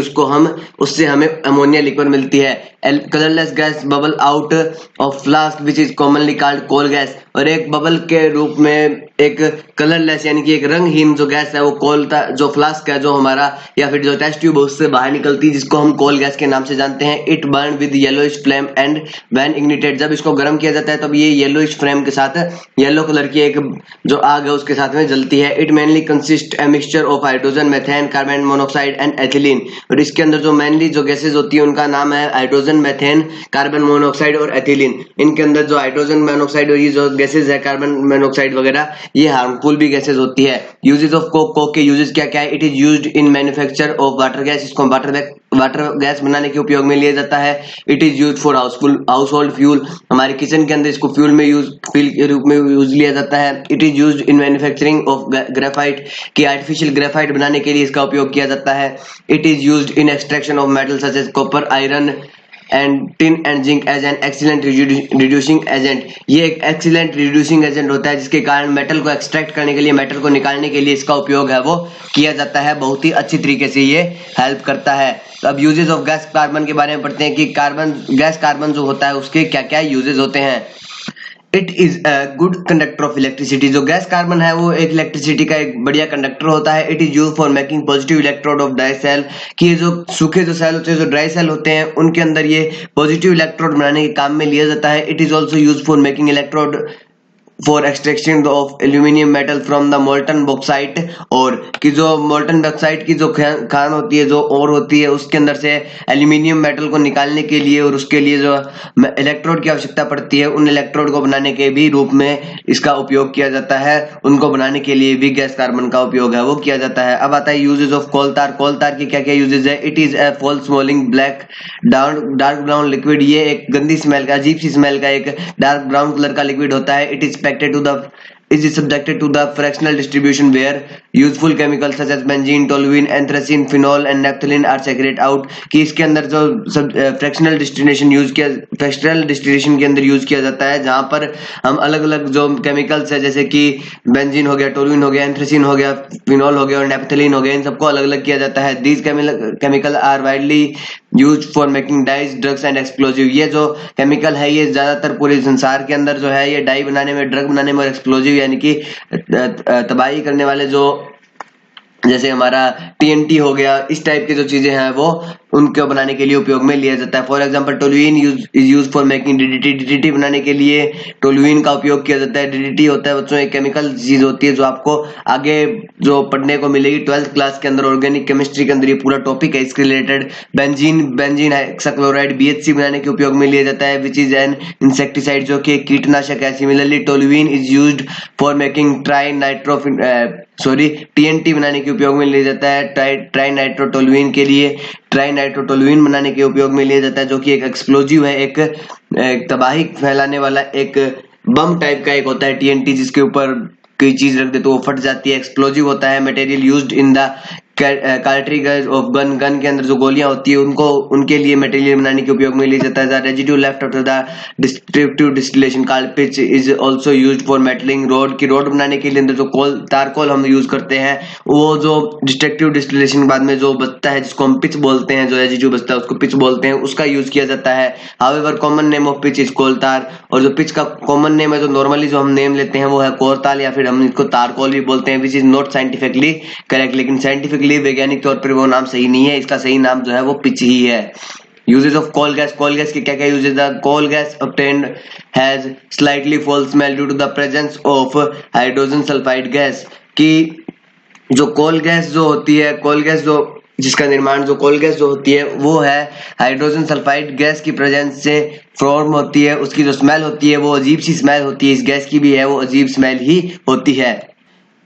उससे हमें अमोनिया लिक्विड मिलती है। Colourless gas bubble out of flask which is commonly called coal gas. और एक बबल के रूप में एक कलरलेस यानी कि एक रंगहीन जो गैस है वो जो फ्लास्क है जो हमारा या फिर जो टेस्ट ट्यूब है उससे बाहर निकलती है जिसको हम कोल गैस के नाम से जानते हैं। It burn with yellowish flame and when ignited. जब इसको गर्म किया जाता है तब ये येलोइश फ्लेम के साथ येलो कलर की एक जो आग है उसके साथ में जलती है। It mainly consist a mixture of hydrogen, methane, carbon monoxide and ethylene. और इसके अंदर जो मेनली जो गैसेज होती है उनका नाम है हाइड्रोजन, मीथेन, कार्बन मोनोऑक्साइड और एथिलीन। इनके अंदर जो हाइड्रोजन मोनोऑक्साइड और ये जो गैसेज है कार्बन मोनोऑक्साइड वगैरह ये हार्मफुल भी गैसेज होती है। यूजेस ऑफ कोक के यूजेस क्या क्या है। It is used in manufacture of water gas. इसको वाटर गैस बनाने के उपयोग में लिया जाता है। It is used for house hold fuel. हमारे किचन के अंदर इसको फ्यूल के रूप में यूज लिया जाता है। It is used in manufacturing of graphite कि आर्टिफिशियल ग्रेफाइट बनाने के लिए इसका उपयोग किया जाता है। It is used in extraction of metal such as copper, iron and tin and zinc as an excellent reducing agent. ये एक एक्सीलेंट रिड्यूसिंग एजेंट होता है जिसके कारण मेटल को एक्सट्रैक्ट करने के लिए, मेटल को निकालने के लिए इसका उपयोग है वो किया जाता है। बहुत ही अच्छी तरीके से ये हेल्प करता है। तो अब यूजेस ऑफ गैस कार्बन के बारे में पढ़ते हैं कि गैस कार्बन जो होता है उसके क्या क्या यूजेस होते हैं। It is a good conductor of electricity. जो गैस कार्बन है वो एक इलेक्ट्रिसिटी का एक बढ़िया कंडक्टर होता है। It is use for making positive electrode of dry cell. कि जो सूखे जो सेल होते हैं, जो ड्राई सेल होते हैं, उनके अंदर ये पॉजिटिव इलेक्ट्रोड बनाने के काम में लिया जाता है। It is also use for making electrode for extraction of aluminium metal from the molten bauxite. और कि जो मोल्टन बॉक्साइट की जो खान होती है, जो ओर होती है, उसके अंदर से एल्यूमिनियम मेटल को निकालने के लिए और उसके लिए जो इलेक्ट्रोड की आवश्यकता पड़ती है, उन इलेक्ट्रोड को बनाने के भी रूप में इसका उपयोग किया जाता है। उनको बनाने के लिए भी गैस कार्बन का उपयोग है वो किया जाता है। अब आता है यूजेस ऑफ कोलतार। कोलतार के क्या क्या यूजेस है। It is a foul smelling black dark brown liquid. ये एक गंदी स्मेल का, अजीब सी स्मेल का एक डार्क ब्राउन कलर का लिक्विड होता है। It is subjected to the fractional distribution where useful chemicals such as benzene, toluene, anthracene, phenol and naphthalene are segregated out। कि इसके अंदर जो फ्रैक्शनल डिस्टिलेशन के अंदर यूज किया जाता है जहां पर हम अलग अलग जो केमिकल्स है जैसे कि बेंजीन हो गया, टोलुइन हो गया, एंथ्रेसिन हो गया, फिनॉल हो गया और नैप्थलीन हो गया, इन सबको अलग अलग किया जाता है। These chemical are widely use for making dyes, drugs and explosive. ये जो केमिकल है ये ज्यादातर पूरे संसार के अंदर जो है ये डाई बनाने में, ड्रग बनाने में और एक्सप्लोजिव यानी कि तबाही करने वाले जो जैसे हमारा TNT हो गया, इस टाइप की जो चीजें हैं वो उनको बनाने के लिए उपयोग में लिया जाता है। For example toluene is use for making DDT। DDT बनाने के लिए टोलुइन का उपयोग किया जाता है। DDT होता है बच्चों एक केमिकल चीज होती है जो आपको आगे जो पढ़ने को मिलेगी 12th क्लास के अंदर, ऑर्गेनिक केमिस्ट्री के अंदर ये पूरा टॉपिक है इसके रिलेटेड। बेंजीन हेक्साक्लोराइड BHC बनाने के उपयोग में लिया जाता है विच इज एन इंसेक्टिसाइड जो कि कीटनाशक है। Similarly toluene is used for making TNT बनाने के उपयोग में लिया जाता है। ट्राइनाइट्रोटोलुइन के लिए ट्राइनाइट्रोटोलुइन बनाने के उपयोग में लिया जाता है जो कि एक एक्सप्लोजिव है, एक तबाही फैलाने वाला एक बम टाइप का एक होता है TNT जिसके ऊपर कोई चीज रख दे तो वो फट जाती है। एक्सप्लोजिव होता है material used in the cartridge of gun, gun के अंदर जो गोलियां होती है उनको उनके लिए मटेरियल बनाने के उपयोग में लिया जाता है। The residue left after the destructive distillation called pitch is also used for metalling road, की रोड बनाने के लिए अंदर जो कोल तारकोल हम यूज करते हैं वो जो डिस्ट्रक्टिव डिस्टिलेशन के बाद में जो बचता है जिसको हम पिच बोलते हैं, जो रेजिड्यू बचता है उसको पिच बोलते हैं, उसका यूज किया जाता है। However common name of pitch is coal tar, और जो पिच का कॉमन नेम है जो नॉर्मली जो हम नेम लेते हैं वो है कोरताल या फिर हम इसको तारकोल भी बोलते हैं, which is not scientifically correct, लेकिन साइंटिफिकली वैज्ञानिक तौर पर वो नाम सही नहीं है, इसका सही नाम जो है वो पिच ही है। Uses of coal gas, coal gas के क्या क्या uses? The coal gas obtained has slightly foul smell due to the presence of hydrogen sulphide gas, कि जो कोल गैस जो होती है, कोल गैस जो जिसका निर्माण जो कोल गैस जो होती है वो है हाइड्रोजन सल्फाइड गैस की प्रेजेंस से फॉर्म होती है। उसकी जो स्मेल होती है वो अजीब सी स्मेल होती है, इस गैस की भी है वो अजीब स्मेल ही होती है।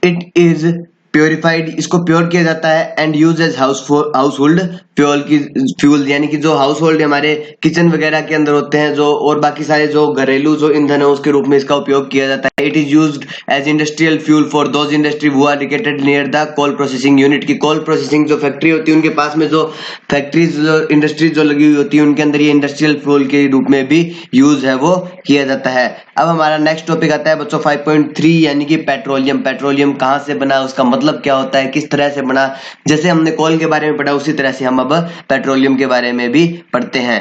इट इज प्योरिफाइड, इसको प्योर किया जाता है and use as household fuel यानी कि जो हाउस होल्ड हमारे किचन वगैरह के अंदर होते हैं जो, और बाकी सारे जो घरेलू जो ईंधन है उसके रूप में इसका उपयोग किया जाता है। It is used as industrial fuel for those industry who are located near the coal processing unit, की कोल प्रोसेसिंग जो फैक्ट्री होती है उनके पास में जो फैक्ट्रीज जो इंडस्ट्रीज जो लगी हुई होती है उनके अंदर ये इंडस्ट्रियल फ्यूल के रूप में भी यूज है वो किया जाता है। अब हमारा नेक्स्ट टॉपिक आता है बच्चों 5.3 यानी कि पेट्रोलियम। पेट्रोलियम कहाँ से बना, उसका मतलब क्या होता है, किस तरह से बना। जैसे हमने कोल के बारे में पढ़ा उसी तरह से हम अब पेट्रोलियम के बारे में भी पढ़ते हैं।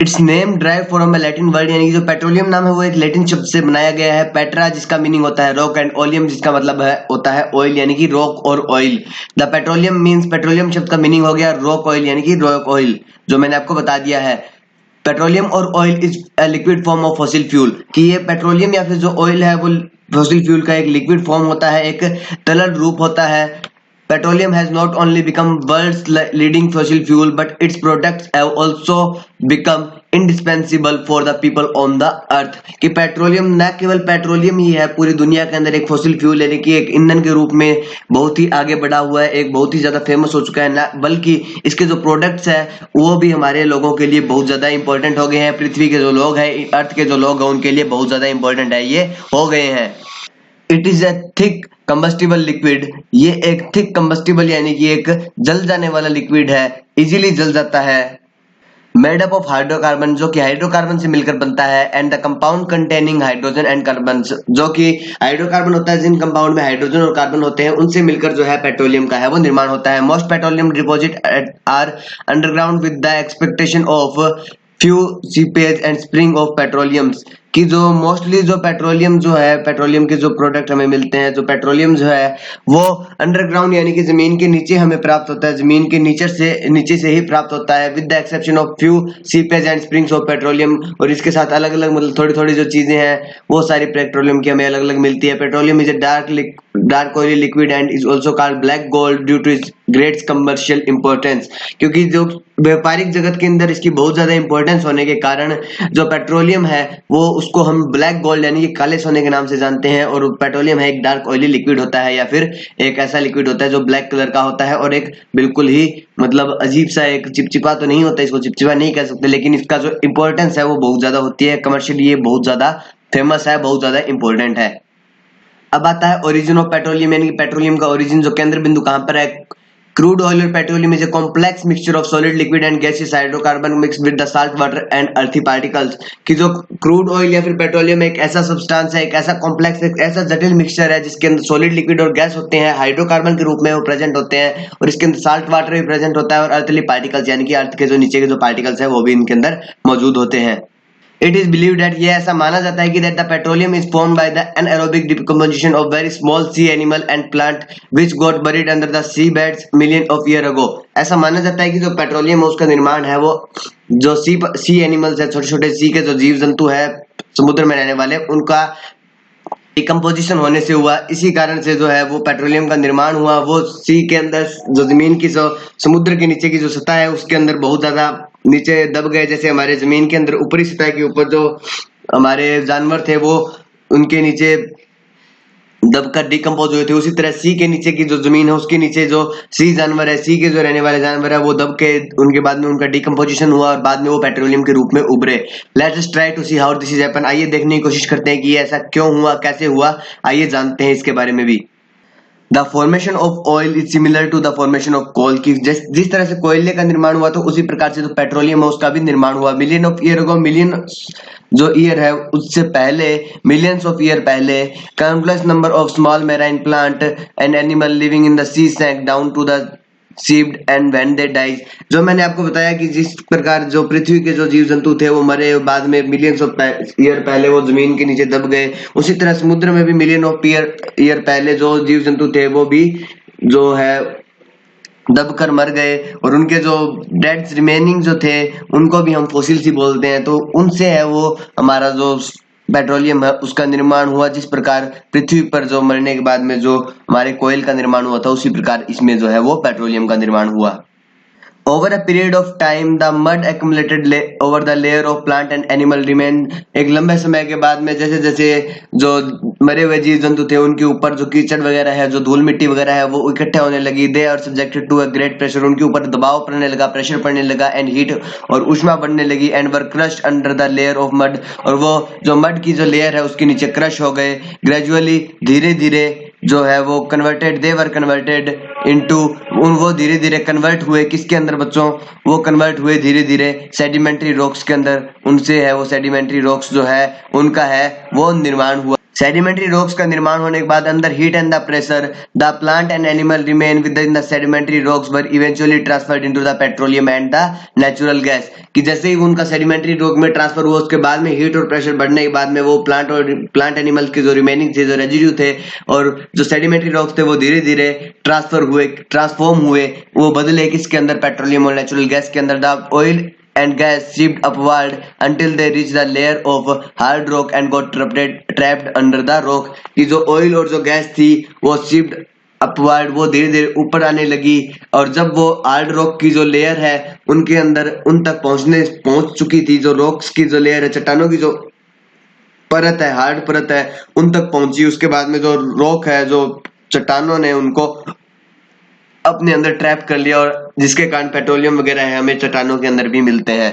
It's name drive from a Latin word, यानी कि जो पेट्रोलियम नाम है वो एक लैटिन शब्द से बनाया गया है। पेट्रा जिसका मीनिंग होता है रॉक एंड ओलियम जिसका मतलब है होता है ऑयल यानी कि रॉक और oil. The petroleum means, petroleum शब्द का मीनिंग हो गया रॉक ऑयल यानी कि रॉक ऑयल, जो मैंने आपको बता दिया है। पेट्रोलियम और oil is a liquid form of fossil fuel, कि ये पेट्रोलियम या फिर जो ऑयल है वो फॉसिल फ्यूल का एक लिक्विड फॉर्म होता है, एक तरल रूप होता है। Petroleum has not only become world's leading fossil fuel, but its products have also become indispensable for the people on the earth, कि पेट्रोलियम न केवल पेट्रोलियम ही है पूरी दुनिया के अंदर एक फॉसिल फ्यूल यानी कि एक ईंधन के रूप में बहुत ही आगे बढ़ा हुआ है, एक बहुत ही ज्यादा फेमस हो चुका है, ना बल्कि इसके जो प्रोडक्ट्स है वो भी हमारे लोगों के लिए बहुत ज्यादा इंपॉर्टेंट हो गए हैं। पृथ्वी के जो लोग हैं, अर्थ के जो लोग हैं उनके लिए बहुत ज्यादा इंपॉर्टेंट है ये हो गए हैं। It is A thick combustible liquid, ये एक थिक कंबस्टिबल यानी कि एक जल जाने वाला लिक्विड है, इजीली जल जाता है। मेड अप ऑफ हाइड्रोकार्बन, जो कि हाइड्रोकार्बन से मिलकर बनता है, and the compound containing hydrogen and carbon, जो कि हाइड्रोकार्बन होता है जिन कंपाउंड में हाइड्रोजन और कार्बन होते हैं उनसे मिलकर जो है पेट्रोलियम का है वो निर्माण होता है। Most petroleum deposit are underground with the expectation of few seepage and spring of petroleums, कि जो मोस्टली जो पेट्रोलियम जो है, पेट्रोलियम के जो प्रोडक्ट हमें मिलते हैं, जो पेट्रोलियम जो है वो अंडरग्राउंड यानी कि जमीन के नीचे हमें प्राप्त होता है, जमीन के नीचे से ही प्राप्त होता है। With the exception of few seepage and springs of petroleum, और इसके साथ अलग अलग मतलब थोड़ी थोड़ी जो चीजें हैं वो सारी पेट्रोलियम की हमें अलग अलग मिलती है। Petroleum is a dark oily liquid and is also called black gold due to its great commercial importance, क्योंकि जो व्यापारिक जगत के अंदर इसकी बहुत ज्यादा इंपॉर्टेंस होने के कारण जो पेट्रोलियम है वो उसको हम ब्लैक गोल्ड यानी कि काले सोने के नाम से जानते हैं। और पेट्रोलियम है एक डार्क ऑयली लिक्विड होता है या फिर एक ऐसा लिक्विड होता है जो ब्लैक कलर का होता है और एक बिल्कुल ही मतलब अजीब सा एक चिपचिपा तो नहीं होता, इसको चिपचिपा नहीं कह सकते, लेकिन इसका जो इंपॉर्टेंस है वो बहुत ज्यादा होती है। कमर्शियली ये बहुत ज्यादा फेमस है, बहुत ज्यादा इंपॉर्टेंट है। अब आता है ओरिजिन ऑफ पेट्रोलियम, यानी कि पेट्रोलियम का ओरिजिन जो केंद्र बिंदु कहां पर है। क्रूड ऑयल और petroleum is a complex mixture of solid liquid and gases hydrocarbon mix with the salt water and अर्थी पार्टिकल्स, कि जो क्रूड ऑयल या फिर पेट्रोलियम एक ऐसा सब्सटेंस है, एक ऐसा कॉम्प्लेक्स, एक ऐसा जटिल मिक्सचर है जिसके अंदर सॉलिड लिक्विड और गैस होते हैं, हाइड्रोकार्बन के रूप में वो प्रेजेंट होते हैं, और इसके अंदर साल्ट वाटर भी प्रेजेंट होता है और अर्थली पार्टिकल्स यानी कि अर्थ के जो नीचे के जो पार्टिकल्स है वो भी इनके अंदर मौजूद होते हैं। It is believed that ये ऐसा माना जाता है कि that the petroleum is formed by the anaerobic decomposition of very small sea animal and plant which got buried under the sea beds million of year ago। ऐसा माना जाता है कि जो पेट्रोलियम है उसका निर्माण है वो जो सी एनिमल्स है, छोटे छोटे सी के जो जीव जंतु है समुद्र में रहने वाले, उनका डिकम्पोजिशन होने से हुआ। इसी कारण से जो है वो पेट्रोलियम का निर्माण हुआ। वो सी के अंदर जो जमीन की जो समुद्र के नीचे की जो सतह है उसके अंदर बहुत ज्यादा नीचे दब गए, जैसे हमारे जमीन के अंदर ऊपरी सतह के ऊपर जो हमारे जानवर थे वो उनके नीचे दबकर डिकम्पोज हुए थे, उसी तरह सी के नीचे की जो जमीन है उसके नीचे जो सी जानवर है, सी के जो रहने वाले जानवर है वो दब के उनके बाद में उनका डिकम्पोजिशन हुआ और बाद में वो पेट्रोलियम के रूप में उभरे। Let's us try to see how this is happen. आइए देखने की कोशिश करते हैं कि ये ऐसा क्यों हुआ, कैसे हुआ, आइए जानते हैं इसके बारे में भी। The formation of oil is similar to the formation of coal की जिस तरह से कोयले का निर्माण हुआ तो उसी प्रकार से जो पेट्रोलियम है उसका भी निर्माण हुआ। Million of year ago, million जो ईयर है उससे पहले, मिलियंस ऑफ ईयर पहले, countless number of small marine plant and animal living in the sea sank down to the seabed and when they dies. जो मैंने आपको बताया कि जिस प्रकार जो पृथ्वी के जो जीव जंतु थे वो मरे, बाद में मिलियंस ऑफ ईयर पहले वो जमीन के नीचे दब गए, उसी तरह समुद्र में भी मिलियन ऑफ ईयर पहले जो जीव जंतु थे वो भी जो है दबकर मर गए और उनके जो डेड रिमेनिंग जो थे उनको भी हम फॉसिल सी बोलते हैं। तो उनसे है वो हमारा जो पेट्रोलियम है उसका निर्माण हुआ। जिस प्रकार पृथ्वी पर जो मरने के बाद में जो हमारे कोयल का निर्माण हुआ था उसी प्रकार इसमें जो है वो पेट्रोलियम का निर्माण हुआ। Over a period of time, the mud accumulated over the layer of plant and animal remain। एक लंबे समय के बाद में जैसे जैसे जो मरे हुए जीव जंतु थे उनके ऊपर जो कीचड़ वगैरह है, जो धूल मिट्टी वगैरह है वो इकट्ठे होने लगी। They are subjected to a great pressure, उनके ऊपर दबाव पड़ने लगा, प्रेशर पड़ने लगा, एंड हीट और ऊष्मा बढ़ने लगी, and were crushed under the layer of mud, और वो जो मड की जो लेयर है उसके नीचे क्रश हो गए। ग्रेजुअली, धीरे धीरे जो है वो कन्वर्टेड, दे वर कन्वर्टेड इनटू, वो धीरे धीरे कन्वर्ट हुए किसके अंदर बच्चों, वो कन्वर्ट हुए धीरे धीरे सेडिमेंट्री रॉक्स के अंदर। उनसे है वो सेडिमेंट्री रॉक्स जो है उनका है वो निर्माण हुआ। सेडिमेंट्री रॉक्स का निर्माण होने के बाद अंदर heat and the pressure, the plant and animal remain with in the sedimentary rocks were eventually transferred into the petroleum and the natural gas. कि जैसे ही उनका सेडिमेंट्री रॉक में ट्रांसफर हुआ उसके बाद में हीट और प्रेशर बढ़ने के बाद में वो प्लांट एनिमल के जो रिमेनिंग थे, जो रेजिड्यू थे और जो सेडिमेंट्री रॉक्स थे वो धीरे धीरे ट्रांसफॉर्म हुए, वो बदले किसके अंदर, पेट्रोलियम और नेचुरल गैस के अंदर। The oil and gas shipped upward until they reached the layer of hard rock and got trapped under the rock। कि जो ऑयल और जो गैस थी वो शिफ्ट अपवर्ड, वो धीरे धीरे ऊपर आने लगी और जब वो हार्ड रॉक की जो लेयर है उनके अंदर उन तक पहुंच चुकी थी, जो रॉक्स की जो लेयर है, चट्टानों की जो परत है, हार्ड परत है, उन तक पहुंची। उसके बाद में जो रॉक है, जो चट्टानों ने उनको अपने अंदर ट्रैप कर लिया और जिसके कारण पेट्रोलियम वगैरह है हमें चट्टानों के अंदर भी मिलते हैं।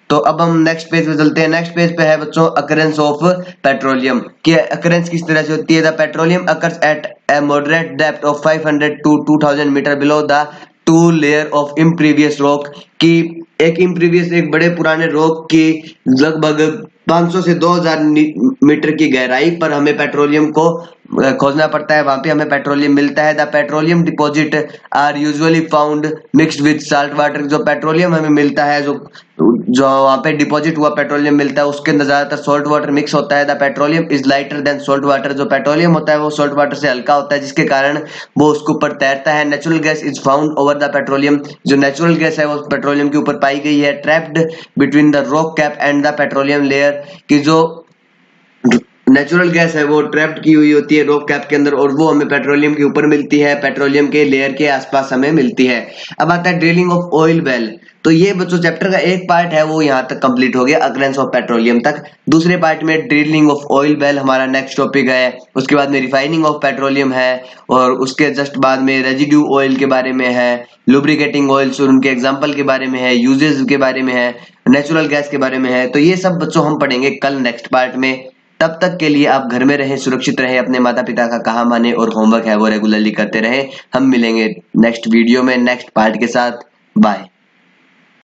तो अब हम नेक्स्ट पेज पे चलते हैं। नेक्स्ट पेज पे है बच्चों अकरेंस ऑफ पेट्रोलियम की अकरेंस किस तरह से होती है। The petroleum occurs at a moderate depth of 500 to 2000 metre below the two layer of impervious rock. की एक इम्प्रीवियस, एक बड़े पुराने रॉक की लगभग 500 से 2000 मीटर की गहराई पर हमें पेट्रोलियम को खोजना पड़ता है, वहां पे हमें पेट्रोलियम मिलता है। The petroleum deposit are usually found mixed with salt water. जो पेट्रोलियम हमें मिलता है, जो वहां पे डिपॉजिट हुआ पेट्रोलियम मिलता है उसके अंदर ज्यादातर सॉल्ट वाटर मिक्स होता है। The petroleum is lighter than salt water. जो पेट्रोलियम होता है वो सॉल्ट वाटर से हल्का होता है जिसके कारण वो उसके ऊपर तैरता है। Natural gas is found over the petroleum. जो नेचुरल गैस है वो पेट्रोलियम के ऊपर पाई गई है। Trapped between the rock cap and the petroleum layer. की जो नेचुरल गैस है वो ट्रैप्ड की हुई होती है रॉक कैप के अंदर और वो हमें पेट्रोलियम के ऊपर मिलती है, पेट्रोलियम के लेयर के आसपास हमें मिलती है। अब आता है ड्रिलिंग ऑफ ऑयल वेल। तो ये बच्चों चैप्टर का एक पार्ट है वो यहाँ तक कंप्लीट हो गया, अकरेंस ऑफ पेट्रोलियम तक। दूसरे पार्ट में ड्रिलिंग ऑफ ऑयल वेल हमारा नेक्स्ट टॉपिक है। उसके बाद में रिफाइनिंग ऑफ पेट्रोलियम है और उसके जस्ट बाद में रेजिड्यू ऑयल के बारे में है, लुब्रिकेटिंग ऑयल्स और उनके एग्जाम्पल के बारे में है, यूजेस के बारे में है, नेचुरल गैस के बारे में है। तो ये सब बच्चों हम पढ़ेंगे कल नेक्स्ट पार्ट में। तब तक के लिए आप घर में रहें, सुरक्षित रहें, अपने माता पिता का कहा माने और होमवर्क है वो रेगुलरली करते रहें। हम मिलेंगे नेक्स्ट वीडियो में नेक्स्ट पार्ट के साथ। बाय।